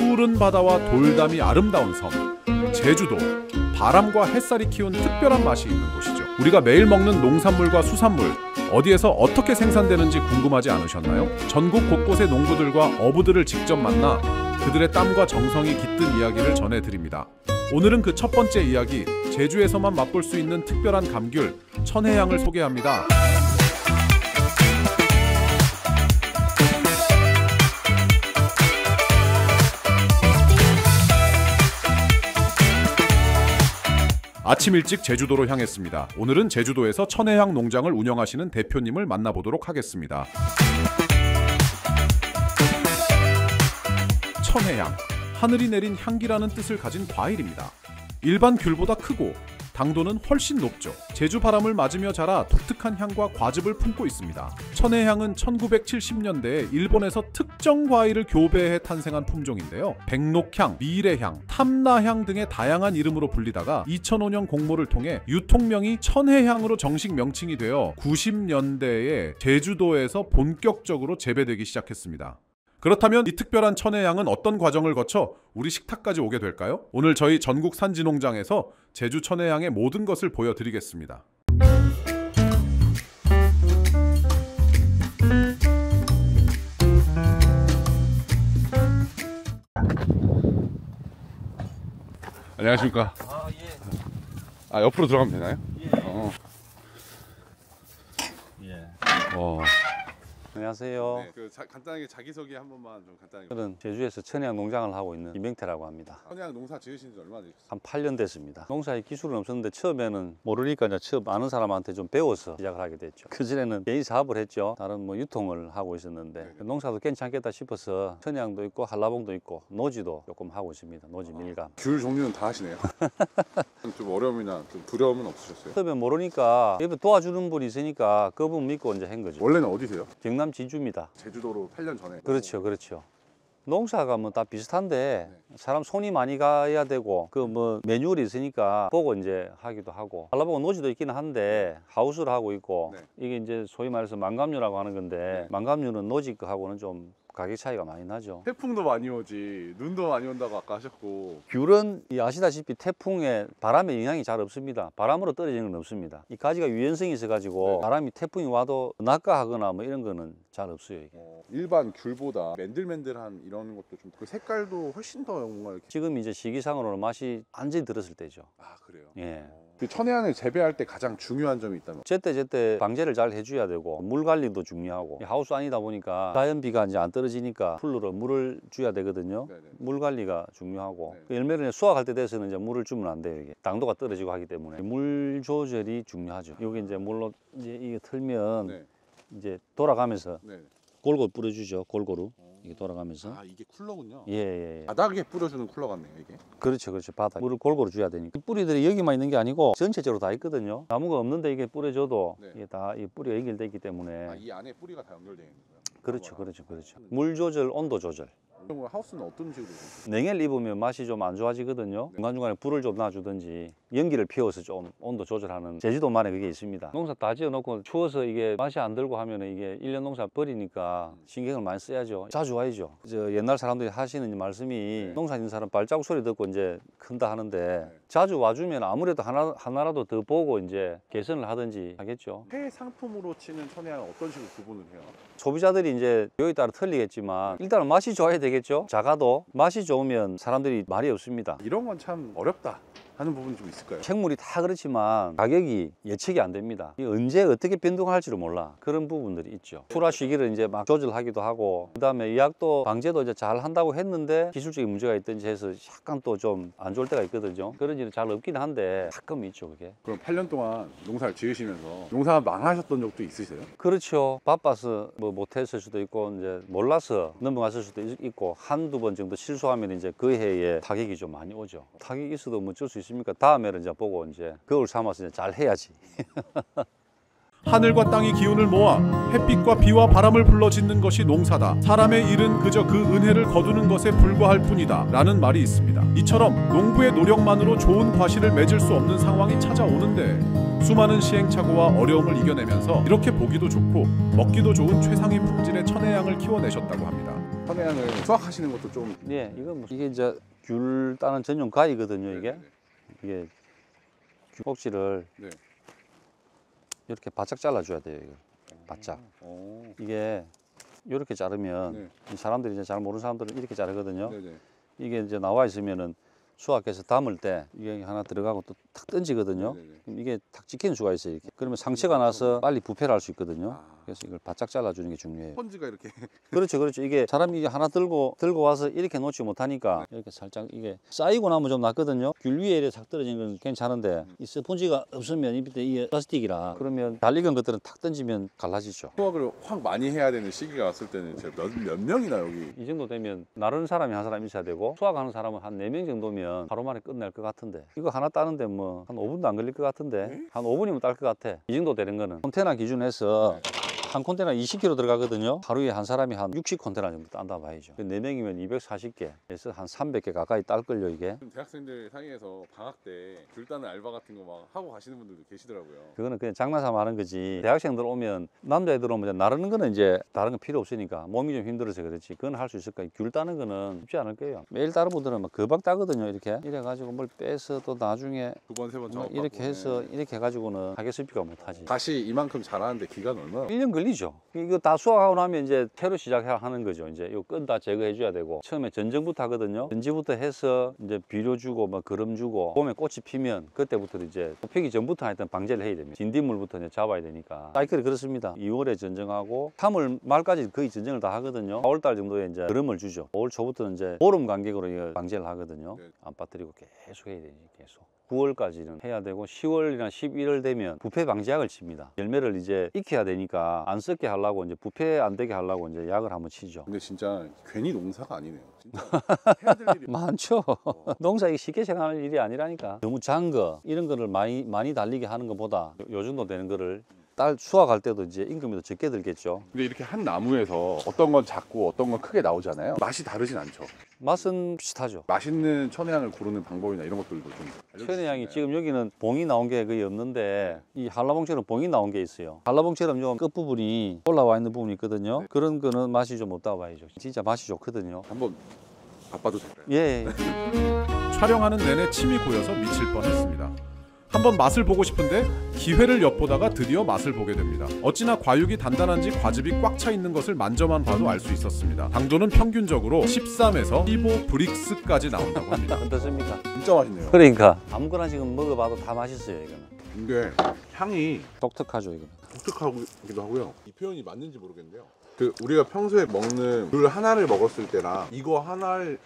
푸른 바다와 돌담이 아름다운 섬 제주도. 바람과 햇살이 키운 특별한 맛이 있는 곳이죠. 우리가 매일 먹는 농산물과 수산물 어디에서 어떻게 생산되는지 궁금하지 않으셨나요? 전국 곳곳의 농부들과 어부들을 직접 만나 그들의 땀과 정성이 깃든 이야기를 전해드립니다. 오늘은 그 첫 번째 이야기, 제주에서만 맛볼 수 있는 특별한 감귤 천혜향을 소개합니다. 아침 일찍 제주도로 향했습니다. 오늘은 제주도에서 천혜향 농장을 운영하시는 대표님을 만나보도록 하겠습니다. 천혜향, 하늘이 내린 향기라는 뜻을 가진 과일입니다. 일반 귤보다 크고 당도는 훨씬 높죠. 제주 바람을 맞으며 자라 독특한 향과 과즙을 품고 있습니다. 천혜향은 1970년대에 일본에서 특정 과일을 교배해 탄생한 품종인데요. 백록향, 미래향, 탐나향 등의 다양한 이름으로 불리다가 2005년 공모를 통해 유통명이 천혜향으로 정식 명칭이 되어 90년대에 제주도에서 본격적으로 재배되기 시작했습니다. 그렇다면 이 특별한 천혜향은 어떤 과정을 거쳐 우리 식탁까지 오게 될까요? 오늘 저희 전국 산지 농장에서 제주 천혜향의 모든 것을 보여드리겠습니다. 안녕하십니까? 예. 옆으로 들어가면 되나요? 예. 어. 안녕하세요. 네, 간단하게 자기소개 한 번만 좀 간단하게. 저는 제주에서 천혜향 농장을 하고 있는 김병태라고 합니다. 천혜향 농사 지으신 지 얼마나 되셨어요? 한 8년 됐습니다. 농사에 기술은 없었는데 처음에는 모르니까 이제 처음 아는 사람한테 좀 배워서 시작을 하게 됐죠. 그전에는 개인 사업을 했죠. 다른 뭐 유통을 하고 있었는데 네네. 농사도 괜찮겠다 싶어서 천혜향도 있고 한라봉도 있고 노지도 조금 하고 있습니다. 노지 밀감. 귤 종류는 다 하시네요. 좀 어려움이나 좀 두려움은 없으셨어요? 처음에 모르니까 옆에 도와주는 분이 있으니까 그분 믿고 이제 한 거죠. 원래는 어디세요? 경남 진주입니다. 제주도로 8년 전에. 그렇죠, 그렇죠. 농사가 뭐 다 비슷한데 사람 손이 많이 가야 되고 그 뭐 매뉴얼이 있으니까 보고 이제 하기도 하고 한라봉은 노지도 있기는 한데 하우스를 하고 있고 이게 이제 소위 말해서 망감류라고 하는 건데 망감류는 노지 거하고는 좀 가격 차이가 많이 나죠. 태풍도 많이 오지 눈도 많이 온다고 아까 하셨고. 귤은 아시다시피 태풍에 바람의 영향이 잘 없습니다. 바람으로 떨어지는 건 없습니다. 이 가지가 유연성이 있어 가지고 바람이 태풍이 와도 낙하하거나 뭐 이런 거는 잘 없어요. 이게. 일반 귤보다 맨들맨들한 이런 것도 좀 그 색깔도 훨씬 더 뭔가 이렇게. 지금 이제 시기상으로는 맛이 완전히 들었을 때죠. 아 그래요? 예. 그 천혜향을 재배할 때 가장 중요한 점이 있다면? 제때 방제를 잘 해줘야 되고 물 관리도 중요하고 하우스 안이다 보니까 자연비가 이제 안 떨어지니까 풀로 물을 줘야 되거든요. 네네. 물 관리가 중요하고 그 열매를 수확할 때 돼서는 이제 물을 주면 안 돼요. 이게 당도가 떨어지고 하기 때문에 물 조절이 중요하죠. 여기 이제 물로 이제 이게 틀면 이제 돌아가면서 골고루 뿌려주죠. 골고루 이게 돌아가면서. 아 이게 쿨러군요. 예. 바닥에 뿌려주는 쿨러 같네요 이게. 그렇죠. 바닥 물을 골고루 줘야 되니까. 이 뿌리들이 여기만 있는 게 아니고 전체적으로 다 있거든요. 나무가 없는데 이게 뿌려줘도 이게 다 이 뿌리가 연결돼 있기 때문에. 이 안에 뿌리가 다 연결되어 있는 거예요? 그렇죠. 물 조절, 온도 조절. 하우스는 어떤 식으로? 냉해를 입으면 맛이 좀 안 좋아지거든요. 중간중간에 불을 좀 놔주든지 연기를 피워서 좀 온도 조절하는 제주도만의 그게 있습니다. 농사 다 지어놓고 추워서 이게 맛이 안 들고 하면 이게 1년 농사 버리니까 신경을 많이 써야죠. 자주 와야죠. 옛날 사람들이 하시는 말씀이 농사 짓는 사람 발자국 소리 듣고 이제 큰다 하는데 자주 와주면 아무래도 하나라도 더 보고 이제 개선을 하든지 하겠죠. 새 상품으로 치는 천혜향은 어떤 식으로 구분을 해요? 소비자들이 이제 여기 따라 틀리겠지만 일단은 맛이 좋아야 되겠죠. 작아도 맛이 좋으면 사람들이 말이 없습니다. 이런 건 참 어렵다 하는 부분이 좀 있을까요? 생물이 다 그렇지만 가격이 예측이 안 됩니다. 언제 어떻게 변동할지를 몰라. 그런 부분들이 있죠. 출하 시기를 이제 막 조절하기도 하고 그다음에 의약도 방제도 이제 잘 한다고 했는데 기술적인 문제가 있든지 해서 약간 또 좀 안 좋을 때가 있거든요. 그런 일은 잘 없긴 한데 가끔 있죠 그게. 그럼 8년 동안 농사를 지으시면서 농사 망하셨던 적도 있으세요? 그렇죠. 바빠서 뭐 못했을 수도 있고 이제 몰라서 넘어갔을 수도 있고 한두 번 정도 실수하면 이제 그 해에 타격이 좀 많이 오죠. 타격이 있어도 뭐 어쩔 수 있습니까? 다음에는 이제 보고 이제 그걸 삼아서 이제 잘 해야지. 하늘과 땅이 기운을 모아 햇빛과 비와 바람을 불러 짓는 것이 농사다. 사람의 일은 그저 그 은혜를 거두는 것에 불과할 뿐이다 라는 말이 있습니다. 이처럼 농부의 노력만으로 좋은 과실을 맺을 수 없는 상황이 찾아오는데 수많은 시행착오와 어려움을 이겨내면서 이렇게 보기도 좋고 먹기도 좋은 최상의 품질의 천혜향을 키워내셨다고 합니다. 천혜향을 수확하시는 것도 좀 네, 이건 뭐 이게 이제 귤 따는 전용 가위거든요. 이게 네네네. 이게 귤 꼭지를 네. 이렇게 바짝 잘라줘야 돼요. 이거 바짝. 오. 이게 이렇게 자르면 네. 이 사람들이 이제 잘 모르는 사람들은 이렇게 자르거든요. 네네. 이게 이제 나와 있으면은 수확해서 담을 때 이게 하나 들어가고 또 탁 던지거든요. 네네네. 그럼 이게 탁 찍히는 수가 있어요. 이렇게. 그러면 상처가 나서 빨리 부패를 할 수 있거든요. 아. 그래서 이걸 바짝 잘라주는 게 중요해요. 스펀지가 이렇게 그렇죠, 그렇죠. 이게 사람이 이게 하나 들고 와서 이렇게 놓지 못하니까 이렇게 살짝 이게 쌓이고 나면 좀 낫거든요. 귤 위에 이렇게 싹 떨어지는 건 괜찮은데 이 스펀지가 없으면 이 밑에 이게 플라스틱이라 그러면 잘 익은 것들은 탁 던지면 갈라지죠. 수확을 확 많이 해야 되는 시기가 왔을 때는 제가 몇 명이나 여기 이 정도 되면 나르는 사람이 한 사람 있어야 되고 수확하는 사람은 한 4명 정도면 하루 만에 끝낼 것 같은데 이거 하나 따는데 뭐 한 5분도 안 걸릴 것 같은데 한 5분이면 딸 것 같아. 이 정도 되는 거는 컨테이너 기준에서 한 컨테이너 20kg 들어가거든요. 하루에 한 사람이 한 60컨테이너 정도 딴다 봐야죠. 4명이면 240개에서 한 300개 가까이 딸걸요 이게. 대학생들 사이에서 방학 때 귤 따는 알바 같은 거 막 하고 가시는 분들도 계시더라고요. 그거는 그냥 장난삼아 하는 거지. 대학생들 오면 남자애들 오면 나르는 거는 이제 다른 거 필요 없으니까 몸이 좀 힘들어서 그렇지. 그건 할 수 있을까? 귤 따는 거는 쉽지 않을 거예요. 매일 다른 분들은 막 금방 따거든요. 이렇게 이래가지고 뭘 빼서 또 나중에 두 번, 세 번 뭐 작업하고. 이렇게 해서 네. 이렇게 해가지고는 가게수비가 못하지. 다시 이만큼 자라는데 기간 얼마나? 1년 걸리죠. 이거 다 수확하고 나면 이제 새로 시작하는 거죠. 이제 이 끈 다 제거해 줘야 되고 처음에 전정부터 하거든요. 전지부터 해서 이제 비료 주고 뭐 거름 주고 봄에 꽃이 피면 그때부터 이제 꽃 피기 전부터 하여튼 방제를 해야 됩니다. 진딧물부터 이제 잡아야 되니까 사이클이 그렇습니다. 2월에 전정하고 3월 말까지 거의 전정을 다 하거든요. 4월달 정도에 이제 거름을 주죠. 5월 초부터는 이제 보름 간격으로 이거 방제를 하거든요. 네. 안 빠뜨리고 계속 해야 되지 계속. 9월까지는 해야 되고 10월이나 11월 되면 부패 방지약을 칩니다. 열매를 이제 익혀야 되니까 안 썩게 하려고 이제 부패 안 되게 하려고 이제 약을 한번 치죠. 근데 진짜 괜히 농사가 아니네요. 진짜 해야 될 일이 많죠. 농사 이게 쉽게 생각하는 일이 아니라니까. 너무 작은 거 이런 거를 많이 달리게 하는 것보다 요 정도 되는 거를 딸 수확할 때도 이제 임금이 더 적게 들겠죠. 근데 이렇게 한 나무에서 어떤 건 작고 어떤 건 크게 나오잖아요. 맛이 다르진 않죠. 맛은 비슷하죠. 맛있는 천혜향을 고르는 방법이나 이런 것들도 좀 알려주실 수 천혜향이 있나요? 지금 여기는 봉이 나온 게 거의 없는데 이 한라봉처럼 봉이 나온 게 있어요. 한라봉처럼 좀 끝부분이 올라와 있는 부분이 있거든요. 네. 그런 거는 맛이 좀 없다고 봐야죠. 진짜 맛이 좋거든요. 한번 바빠도 될까요? 예. 촬영하는 내내 침이 고여서 미칠 뻔했습니다. 한번 맛을 보고 싶은데 기회를 엿보다가 드디어 맛을 보게 됩니다. 어찌나 과육이 단단한지 과즙이 꽉 차 있는 것을 만져만 봐도 알 수 있었습니다. 당도는 평균적으로 13에서 15 브릭스까지 나온다고 합니다. 어떻습니까? 진짜 맛있네요. 그러니까 아무거나 지금 먹어봐도 다 맛있어요. 이거는 근데 향이 독특하죠. 이거는. 독특하기도 하고요. 이 표현이 맞는지 모르겠는데요. 그 우리가 평소에 먹는 귤 하나를 먹었을 때랑 이거 하나에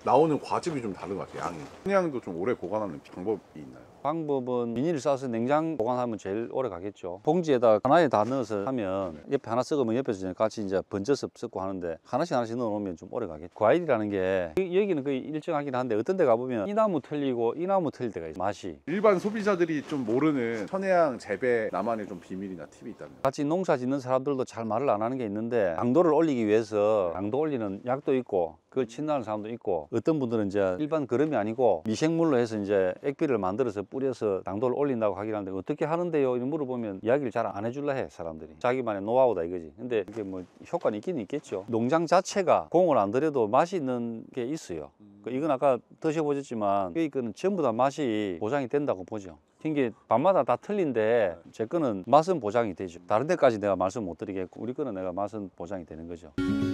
나오는 과즙이 좀 다른 것 같아요. 양이. 천혜향도 좀 오래 보관하는 방법이 있나요? 방법은 비닐을 싸서 냉장 보관하면 제일 오래 가겠죠. 봉지에다 하나에 다 넣어서 하면 옆에 하나 썩으면 옆에서 이제 같이 이제 번져서 썩고 하는데 하나씩 넣어놓으면 좀 오래 가겠죠. 과일이라는 게 여기는 거의 일정하긴 한데 어떤 데 가보면 이 나무 틀리고 이 나무 틀릴 때가 있어요. 맛이. 일반 소비자들이 좀 모르는 천혜향 재배 나만의 좀 비밀이나 팁이 있다면? 같이 농사 짓는 사람들도 잘 말을 안 하는 게 있는데 당도를 올리기 위해서 당도 올리는 약도 있고 그걸 친다는 사람도 있고 어떤 분들은 이제 일반 거름이 아니고 미생물로 해서 이제 액비를 만들어서 뿌려서 당도를 올린다고 하긴 하는데 어떻게 하는데요? 이런 물어보면 이야기를 잘 안 해줄라 해 사람들이. 자기만의 노하우다 이거지. 근데 이게 뭐 효과는 있긴 있겠죠. 농장 자체가 공을 안 들여도 맛이 있는 게 있어요. 이건 아까 드셔보셨지만 여기 거는 전부 다 맛이 보장이 된다고 보죠. 이게 밤마다 다 틀린데 제 거는 맛은 보장이 되죠. 다른 데까지 내가 말씀 못 드리겠고 우리 거는 내가 맛은 보장이 되는 거죠.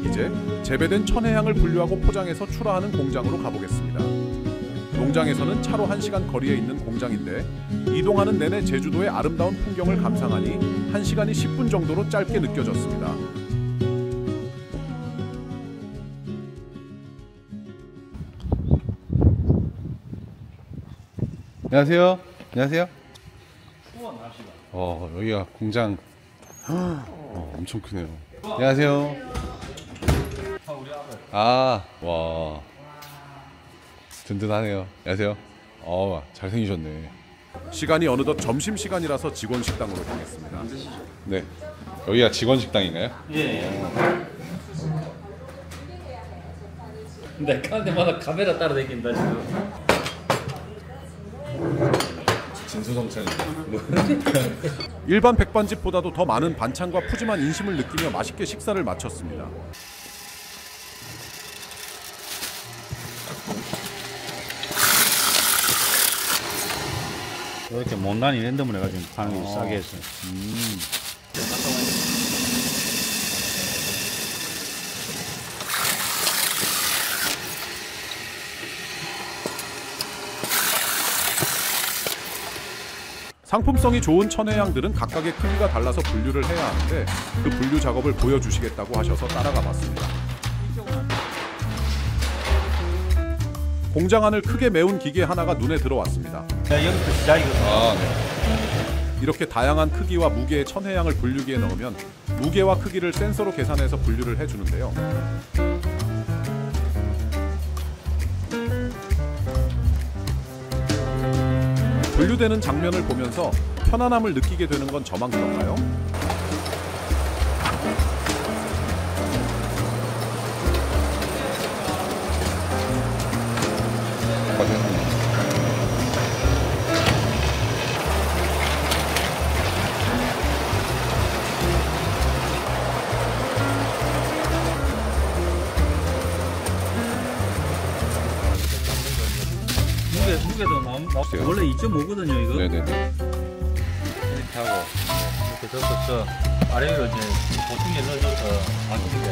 이제 재배된 천혜향을 분류하고 포장해서 출하하는 공장으로 가보겠습니다. 농장에서는 차로 1시간 거리에 있는 공장인데 이동하는 내내 제주도의 아름다운 풍경을 감상하니 1시간이 10분 정도로 짧게 느껴졌습니다. 안녕하세요. 안녕하세요. 여기가 공장. 엄청 크네요. 안녕하세요. 와. 든든하네요. 안녕하세요. 잘생기셨네. 시간이 어느덧 점심시간이라서 직원 식당으로 향했습니다. 네. 여기가 직원 식당인가요? 예. 근데 가는 데마다 카메라 따라다닌다 지금. 진수성찬. 일반 백반집보다도 더 많은 반찬과 푸짐한 인심을 느끼며 맛있게 식사를 마쳤습니다. 이렇게 못난이 랜덤을 해가지고 파는 게 싸게 해서. 상품성이 좋은 천혜향들은 각각의 크기가 달라서 분류를 해야 하는데 그 분류 작업을 보여주시겠다고 하셔서 따라가 봤습니다. 공장 안을 크게 메운 기계 하나가 눈에 들어왔습니다. 여기부터 시작이거든요. 이렇게 다양한 크기와 무게의 천혜향을 분류기에 넣으면 무게와 크기를 센서로 계산해서 분류를 해주는데요. 분류되는 장면을 보면서 편안함을 느끼게 되는 건 저만 그런가요? 무게도 원래 2.5거든요 이거. 네네네. 이렇게 하고 이렇게 덮어서 아래 위로 이제 보충제 넣어줘서 맞추게.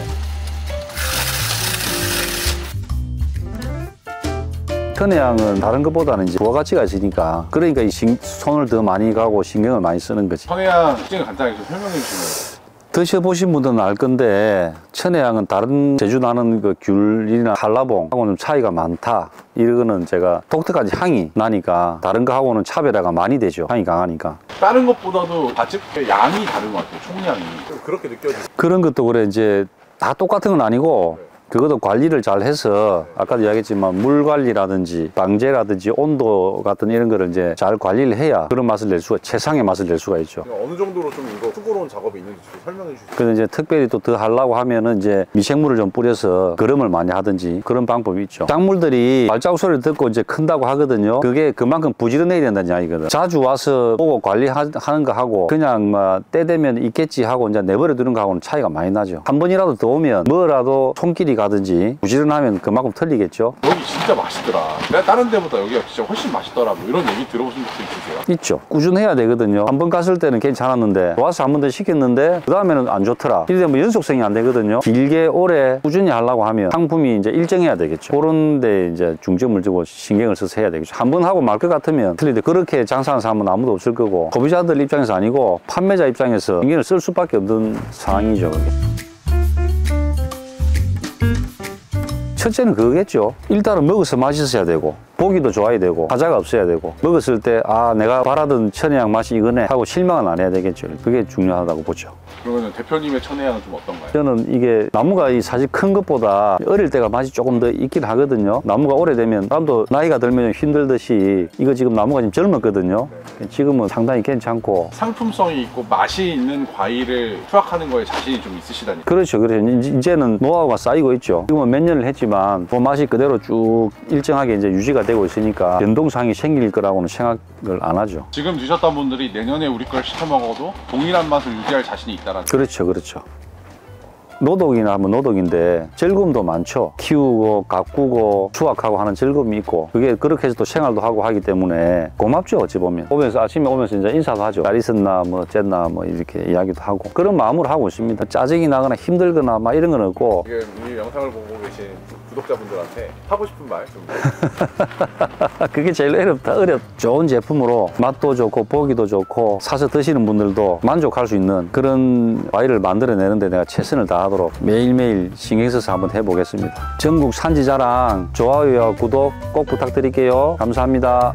천혜향은 다른 것보다는 이제 부가가치가 있으니까 그러니까 손을 더 많이 가고 신경을 많이 쓰는 거지. 천혜향 특징을 간단하게 좀 설명해 주시면. 드셔보신 분들은 알 건데 천혜향은 다른 제주 나는 그 귤이나 한라봉하고는 차이가 많다. 이거는 제가 독특한 향이 나니까 다른 거하고는 차별화가 많이 되죠. 향이 강하니까. 다른 것보다도 과즙의 양이 다른 것 같아요. 총량이. 좀 그렇게 느껴지고. 그런 것도 그래 이제 다 똑같은 건 아니고 그것도 관리를 잘 해서 아까도 이야기했지만 물 관리라든지 방제라든지 온도 같은 이런 거를 이제 잘 관리를 해야 그런 맛을 낼 수가 최상의 맛을 낼 수가 있죠. 어느 정도로 좀 이거 수고로운 작업이 있는지 좀 설명해 주시죠. 그래서 이제 특별히 또 더 하려고 하면은 이제 미생물을 좀 뿌려서 거름을 많이 하든지 그런 방법이 있죠. 작물들이 발자국 소리를 듣고 이제 큰다고 하거든요. 그게 그만큼 부지런해야 된다는 이야기거든. 자주 와서 보고 관리하는 거 하고 그냥 막 때 되면 있겠지 하고 이제 내버려 두는 거하고는 차이가 많이 나죠. 한 번이라도 더 오면 뭐라도 손길이 가든지 부지런하면 그만큼 틀리겠죠. 여기 진짜 맛있더라. 내가 다른 데보다 여기가 진짜 훨씬 맛있더라. 뭐 이런 얘기 들어보신 적도 있으세요? 있죠. 꾸준해야 되거든요. 한 번 갔을 때는 괜찮았는데 와서 한 번 더 시켰는데 그 다음에는 안 좋더라. 이래 뭐 연속성이 안 되거든요. 길게 오래 꾸준히 하려고 하면 상품이 이제 일정해야 되겠죠. 그런 데 이제 중점을 두고 신경을 써서 해야 되겠죠. 한 번 하고 말 것 같으면 틀리는데 그렇게 장사하는 사람은 아무도 없을 거고 소비자들 입장에서 아니고 판매자 입장에서 신경을 쓸 수밖에 없는 상황이죠. 그게. 첫째는 그거겠죠. 일단은 먹어서 맛있어야 되고 보기도 좋아야 되고 하자가 없어야 되고 먹었을 때 아 내가 바라던 천혜향 맛이 이거네 하고 실망은 안 해야 되겠죠. 그게 중요하다고 보죠. 그러면 대표님의 천혜향은 좀 어떤가요? 저는 이게 나무가 사실 큰 것보다 어릴 때가 맛이 조금 더 있긴 하거든요. 나무가 오래되면 사람도 나이가 들면 힘들듯이 이거 지금 나무가 지금 젊었거든요. 지금은 상당히 괜찮고 상품성이 있고 맛이 있는 과일을 수확하는 거에 자신이 좀 있으시다니. 그렇죠. 그래서 이제는 노하우가 쌓이고 있죠. 지금은 몇 년을 했지만 그 맛이 그대로 쭉 일정하게 이제 유지가 되고 있으니까 변동사항이 생길 거라고는 생각을 안 하죠. 지금 드셨던 분들이 내년에 우리 걸 시켜 먹어도 동일한 맛을 유지할 자신이 있다라는. 그렇죠. 그렇죠. 노독이나 하면 노독인데 즐거움도 많죠. 키우고 가꾸고 수확하고 하는 즐거움이 있고 그게 그렇게 해서 또 생활도 하고 하기 때문에 고맙죠. 어찌 보면 오면서 아침에 오면서 이제 인사도 하죠. 잘 있었나 뭐 어쨌나 뭐 이렇게 이야기도 하고 그런 마음으로 하고 있습니다. 짜증이 나거나 힘들거나 막 이런 건 없고. 지금 이 영상을 보고 계신 구독자분들한테 하고 싶은 말 좀. 그게 제일 어렵다. 좋은 제품으로 맛도 좋고 보기도 좋고 사서 드시는 분들도 만족할 수 있는 그런 과일을 만들어내는데 내가 최선을 다하도록 매일매일 신경 써서 한번 해보겠습니다. 전국 산지자랑 좋아요와 구독 꼭 부탁드릴게요. 감사합니다.